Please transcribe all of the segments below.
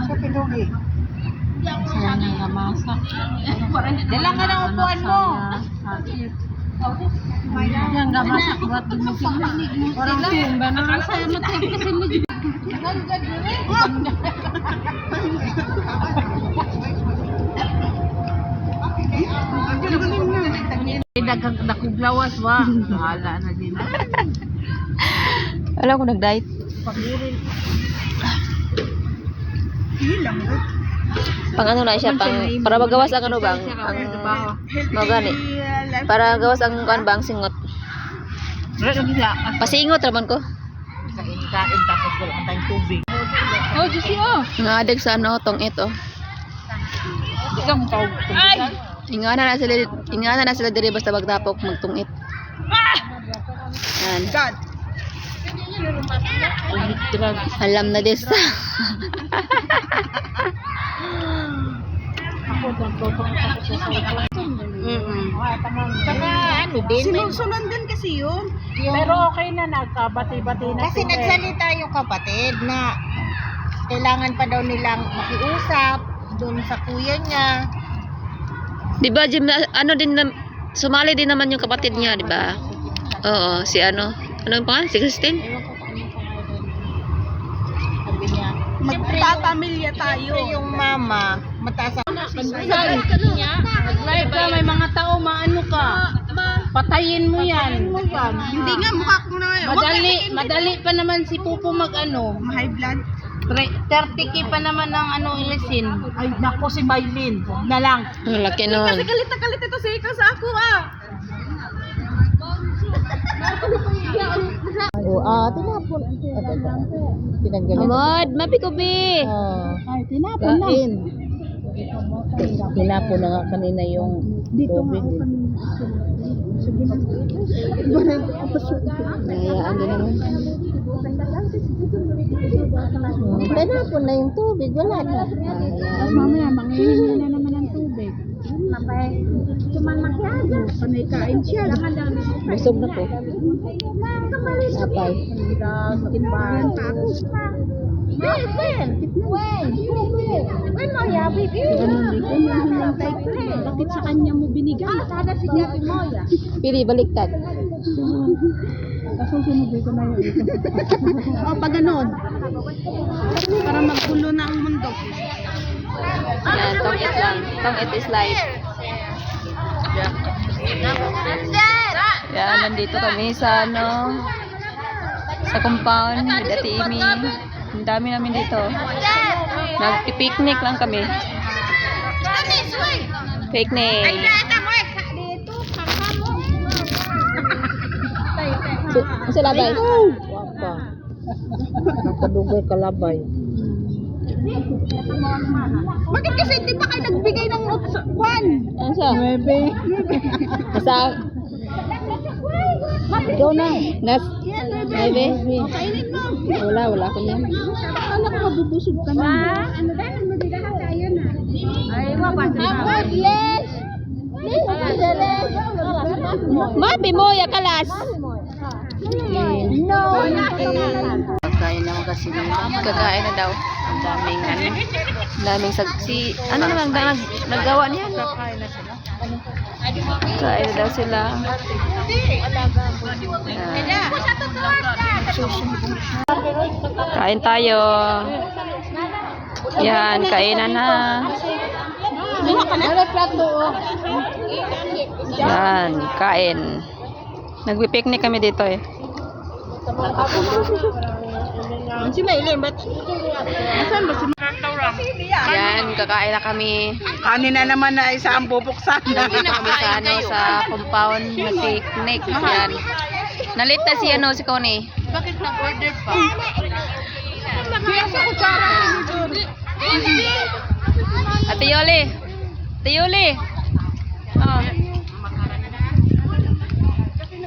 Sa pinugi. Sana nga masa. Dala ka ng upuan mo. Yang gak masak buat dimasak. Orang Sunda na saya mati kasi medyo. Dagang nakuglawas wa. Bahala na din. Alam ko nag-diet. Pang ano na siya, para magawas ang ano bang, ang magani. Para gawas ang kan bang singot. Pasingot raman ko. Kain tapos wala kang tayong tubig. Oh, juicy oh. Ngadag sa ano tong ito. Isang tawag. Ay! Ingana na sila diri basta magtapok magtungit. Yan. God. Alam na des. Saka ano din. Sinusunan din kasi yun. Pero okay na, nagkabati-bati na. Kasi nagsalita yung kapatid na kailangan pa daw nilang makiusap doon sa kuya niya. Di ba Jim, ano din sumali din naman yung kapatid niya, di ba? Oo, si ano? Ano yung pangalan? Si Christine? Sabi niya, magpapamilya tayo. Siyempre yung mama, mataas ang Mag-live ka, may mga tao, maano ka. Patayin mo yan. Hindi nga, mukha ko na ngayon. Madali pa naman si Pupo mag-ano. High blood. 30k pa naman ng ano ilisin. Ay, nako si Maylin. Na lang. Ang laki nun. Galit na galit ito si Ika sa ako tinapon. Tinanggalin. Amod, mapikubi. Ay, tinapon na. Tinapon na nga kanina yung tubig. Nahayaan din naman. Tinapon na yung tubig, wala na. Tapos mamaya, manghihingi na naman ng tubig. Cuman makiaga. Panay kain siya. Busog na po. Apay. Bakit sa kanya mo binigay? Pili, baliktad. Kaso sinuboy ko na yun. O, pag ganon. Para maggulo na ang mundo. Yan, tong it lang. Tong it is life. Yan, nandito kami sa ano, sa compound with Ate Amy. Ang dami namin dito. Nag-picnic lang kami. Picnic. Sa labay. Wapa. Nakadugay kalabay. Bakit kasi di ba kayo nagbigay ng kwan? Ano siya? 9. Nasa... Ikaw na. Nas... Maybe? Kainin mo. Wala ko yan. Ano ko mabubusog ka na? Ano ba? Magbigahan tayo na. Ay, wapad. Yes! Mabi mo, ya kalas. No! Kakain na kasi ng kakain na daw. Ang daming ano. Daming si ano naman naggawa niya. Kain na daw sila. Kain tayo. Yan, kainan na. Yan, kain. Nagpi-picnic kami dito eh. Si Maylin, ba't? Saan ba si Yan, kakain na kami. Kanina naman na isa ang bubuksan. Nandito kami sa ano, sa compound na picnic. Yan. Nalit na si ano, si Connie. Bakit nag-order pa? Ate Yoli. Ate Yoli. Oh.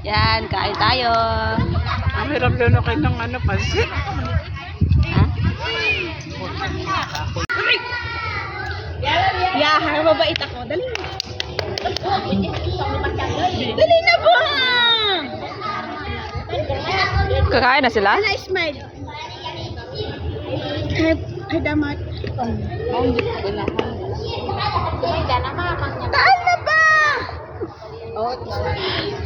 Yan, kain tayo. Ang hirap doon ako ng ano, pansit. Ha? Yeah, mabait ako. Dali na. Dali na ba? Kakain na sila? Smile. Ay, damat. Taan na ba?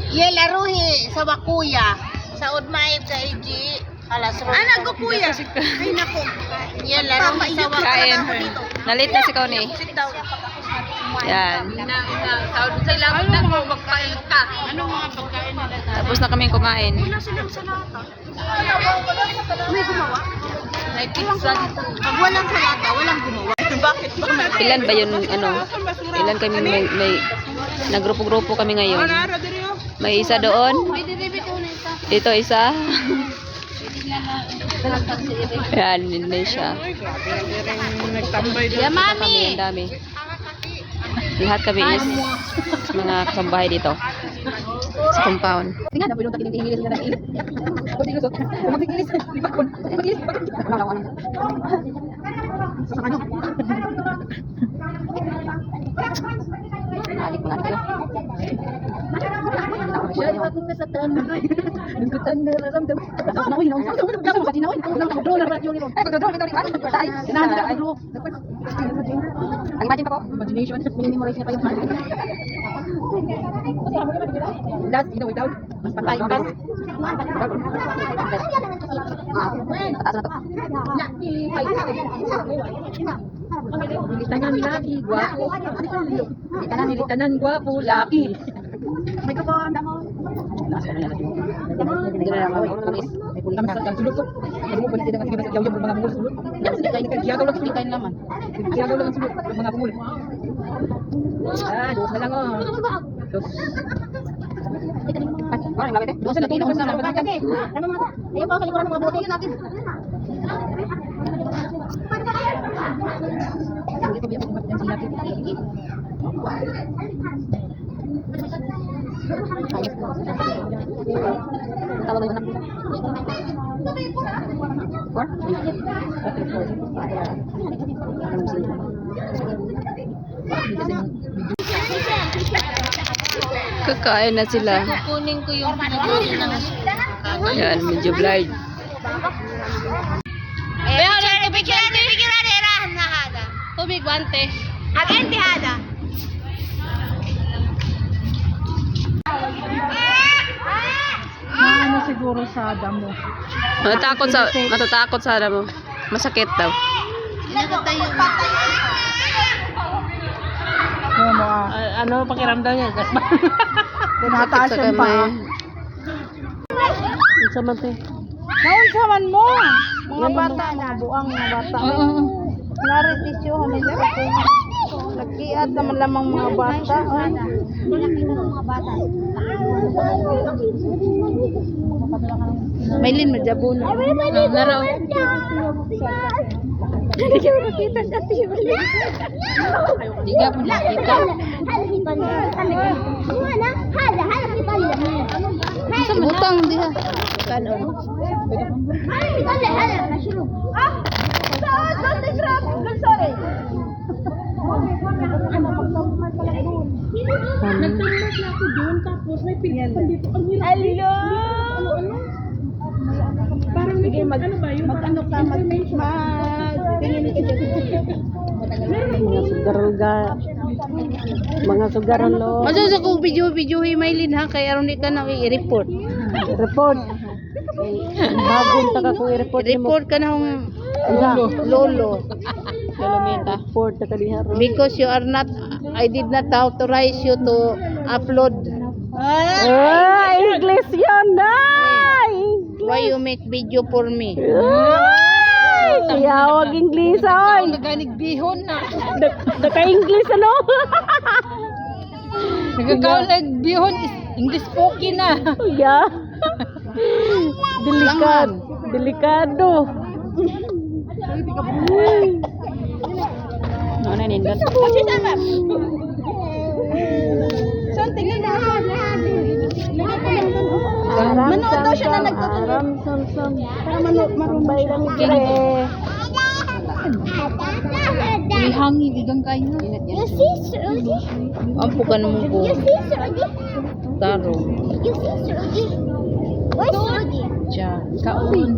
Ye laruhi sa Bakuya. Sa Udmaib ka Iji. Alas ro. Anak ko kuya. Ay, nako. Ye laruhi sa Kain. Bakuya. Nalit na si Connie. Sit down. Yan. Sa ilapit na mo magpain ka. Ano mga pagkain nila? Tapos na kaming kumain. Wala silang salata. May gumawa? May pizza dito. Pag walang salata, walang gumawa. Bakit ba? Ilan ba yun, ano? Ilan kami may nagrupo-grupo kami ngayon. May isa doon. Dito isa. Yan, hindi siya. Ya, Kami, ang dami. Lahat kami is mga kasambahay dito. Sa compound. Tingnan na po yung takinig-inis na nailis. Pag-ilis. Pag-ilis. Pag-ilis. Sa ano? Nalik mo natin. Siya yung akong kasatan. Nagkutan na raramdam. Ako yun. Ako sa tinaw. Ako na radyo nito. Ako na radyo nito. Tinahan na radyo. Ang imagine pa ko. Imagination. Minimemorize niya pa yung last, without. Mas patay. Mas. Pataas na to. Militanan lagi, guwapo. Militanan guwapo, laki. May kapon, damo. Hindi na lang. May pulang sa sulok. Ano mo pwede dengan sige jauh mga mungul sulok. Giagaw lang sulok naman. Giagaw lang sulok mga mungul. Dos na lang oh. Dos. Ano lang ito? Dos na lang dos na lang. Ano mga? Ayaw pa kalikuran mga bote natin. Hindi ko biyak ng sinabi. Tawag ng anak. Or? Kakain na sila. Kunin ko yung pinagluto ng Yan, medyo blind. Tubig guante. Again tihada. Ano siguro sa damo? Matatakot sa mo. Masakit daw. Ano pakiramdam niya? Tinataas Sa yung paa. kamay. Unsa man te? Naunsa man mo? Mga bata, mga buang mga bata. Naritisyo nila ko. Nagkiat naman lamang mga bata. Maylin majabon. Naraw. Hindi ko nakita sa TV. Di ka po nakita. Butang diha. Kanon. Parang sige ano ba yun? Mag-ano ka tingin ka mga sugaran lo. Masa sa kong video Maylin ha kay aron di ka na i-report. Report. Bagong taka ko i-report. Report ka na hong lolo. Kilomita. Report ka diha. Because you are not I did not authorize you to upload. English yun na. Why you make video for me? Yawag English oy. Naganig bihon na. Naka-English ano? Nagkakaulag bihon is English spoken na. Yeah. Delikado. Ano na nindot? Saan tingin na? Manood daw siya na nagtutulog. Para marumbay lang kire. Ihangin igang kayo. Ampo ka naman ko. Taro. Siya. Kaon.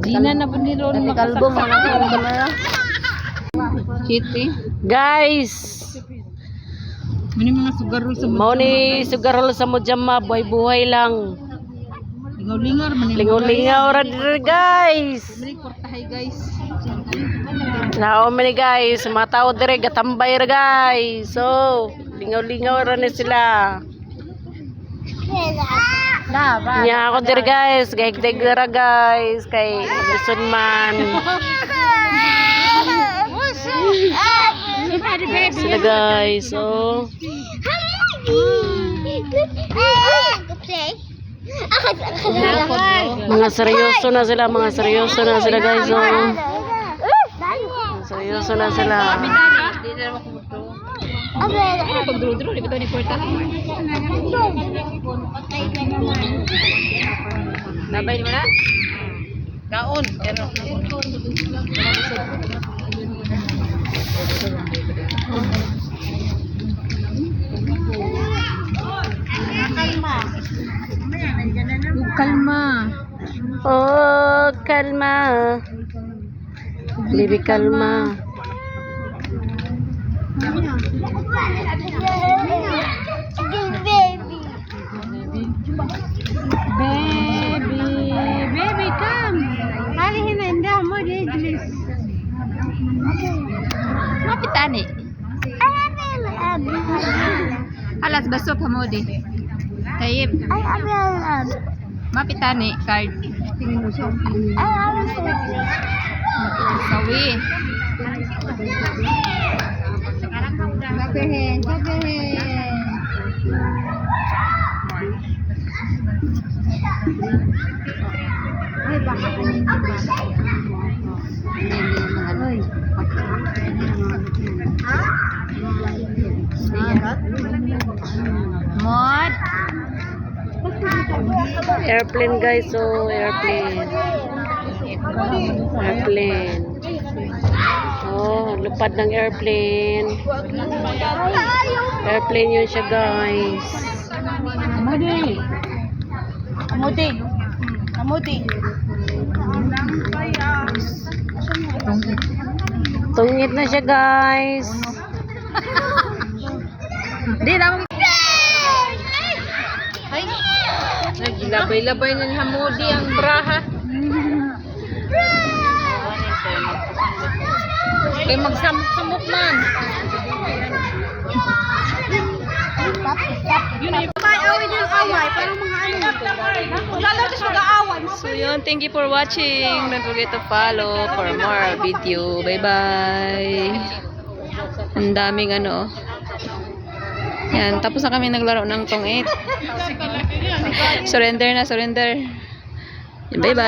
Di na na po nilo na kalbo mo na ko kamera. Chiti. Guys, Mani mga sugarol sa mao ni sugarol sa Mojama, buhay-buhay lang. lingaw-lingar man Lingaw-lingaw ra diri guys. Mani portahay guys. Nao man ni guys, mga tao dire gatambay ra guys. So, lingaw-lingaw ra ni sila. Nya ako dire guys, gaigdig ra guys kay Luzon man. Sila guys, so mga seryoso na sila guys. So, seryoso na sila. Pagduro-duro di ba ni portahay? Labay mo na. Kaon, pero kalma. Oh, kalma. Baby, kalma. Baby, come. Halihin na, hindi mo, Idlis. Mapitani. Alas basok hamodi. Tayib. Mapitani card. Sawi. Sabihin. Ay, baka kanina ba? Mod. Airplane guys, so airplane. Oh, lupad ng airplane. Airplane yun siya guys. Amudi. Tungit na siya guys. Di na. Ay. Nagilabay-labay ng hamodi ang braha. Kay magsamok-samok man. So yun, thank you for watching. Don't forget to follow for more video. Bye-bye. Ang daming ano. Yan, tapos na kami naglaro ng tong 8. Surrender na, surrender. Bye-bye.